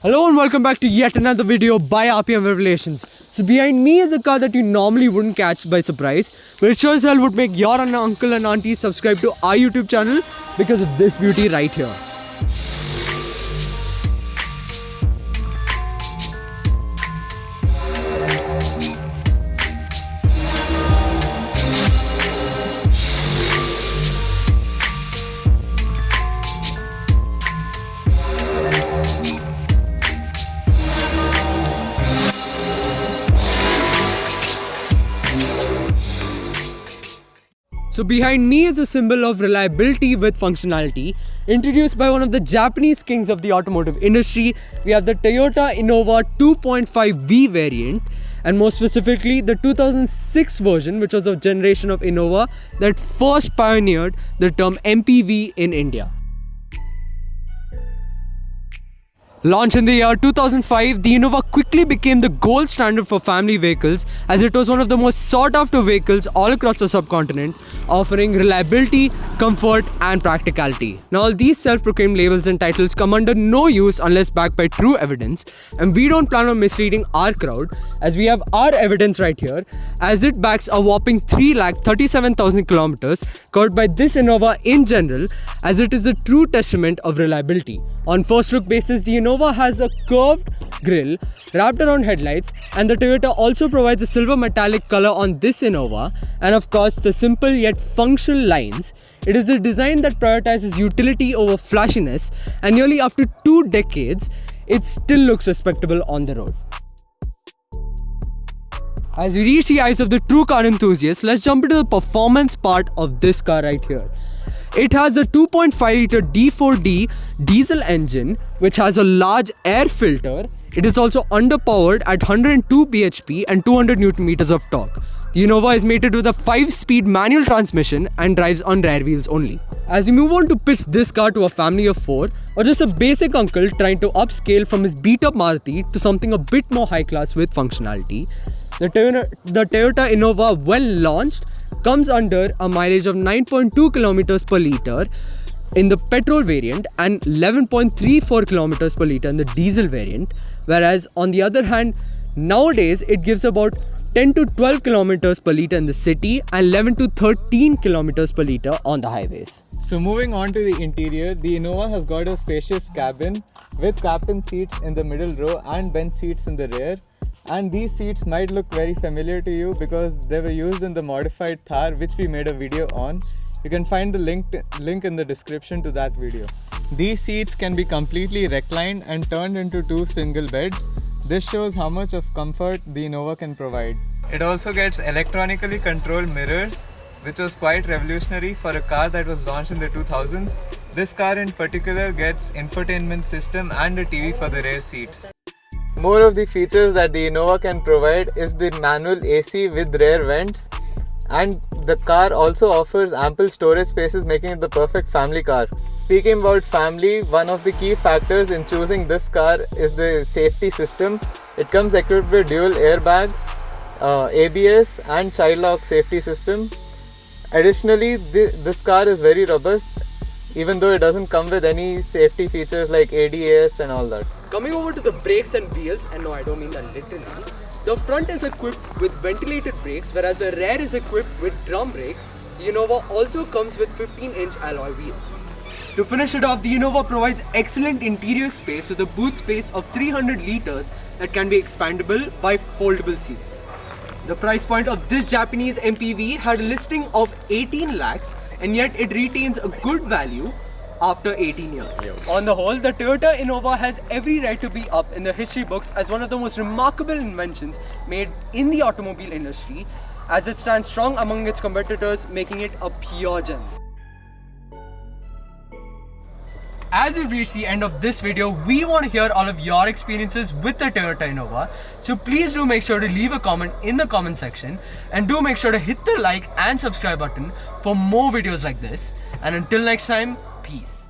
Hello and welcome back to yet another video by RPM Revelations. So behind me is a car that you normally wouldn't catch by surprise, but it sure as hell would make your uncle and auntie subscribe to our YouTube channel because of this beauty right here. So behind me is a symbol of reliability with functionality, introduced by one of the Japanese kings of the automotive industry. We have the Toyota Innova 2.5V variant, and more specifically the 2006 version, which was a generation of Innova that first pioneered the term MPV in India. Launched in the year 2005, the Innova quickly became the gold standard for family vehicles, as it was one of the most sought after vehicles all across the subcontinent, offering reliability, comfort and practicality. Now all these self-proclaimed labels and titles come under no use unless backed by true evidence, and we don't plan on misleading our crowd, as we have our evidence right here, as it backs a whopping 3,37,000 kilometers covered by this Innova in general, as it is a true testament of reliability. On first look basis, the Innova has a curved grille wrapped around headlights, and the Toyota also provides a silver metallic color on this Innova, and of course the simple yet functional lines. It is a design that prioritizes utility over flashiness, and nearly after 2 decades, it still looks respectable on the road. As we reach the eyes of the true car enthusiast, let's jump into the performance part of this car right here. It has a 2.5 litre D4D diesel engine which has a large air filter. It is also underpowered at 102 bhp and 200 Nm of torque. The Innova is mated with a 5-speed manual transmission and drives on rear wheels only. As we move on to pitch this car to a family of 4, or just a basic uncle trying to upscale from his beat-up Maruti to something a bit more high class with functionality, the Toyota Innova, when launched, comes under a mileage of 9.2 kilometers per litre in the petrol variant and 11.34 kilometers per litre in the diesel variant, whereas on the other hand, nowadays it gives about 10 to 12 kilometers per litre in the city and 11 to 13 kilometers per litre on the highways. So moving on to the interior, the Innova has got a spacious cabin with captain seats in the middle row and bench seats in the rear. And these seats might look very familiar to you because they were used in the modified Thar, which we made a video on. You can find the link in the description to that video. These seats can be completely reclined and turned into 2 single beds. This shows how much of comfort the Innova can provide. It also gets electronically controlled mirrors, which was quite revolutionary for a car that was launched in the 2000s. This car in particular gets infotainment system and a TV for the rear seats. More of the features that the Innova can provide is the manual AC with rear vents, and the car also offers ample storage spaces, making it the perfect family car. Speaking about family, one of the key factors in choosing this car is the safety system. It comes equipped with dual airbags, ABS and child lock safety system. Additionally, this car is very robust, even though it doesn't come with any safety features like ADAS and all that. Coming over to the brakes and wheels, and no, I don't mean that literally. The front is equipped with ventilated brakes, whereas the rear is equipped with drum brakes. The Innova also comes with 15-inch alloy wheels. To finish it off, the Innova provides excellent interior space with a boot space of 300 litres that can be expandable by foldable seats. The price point of this Japanese MPV had a listing of 18 lakhs, and yet it retains a good value after 18 years. On the whole, the Toyota Innova has every right to be up in the history books as one of the most remarkable inventions made in the automobile industry, as it stands strong among its competitors, making it a pure gem. As we've reached the end of this video, we want to hear all of your experiences with the Toyota Innova. So please do make sure to leave a comment in the comment section, and do make sure to hit the like and subscribe button for more videos like this. And until next time, peace.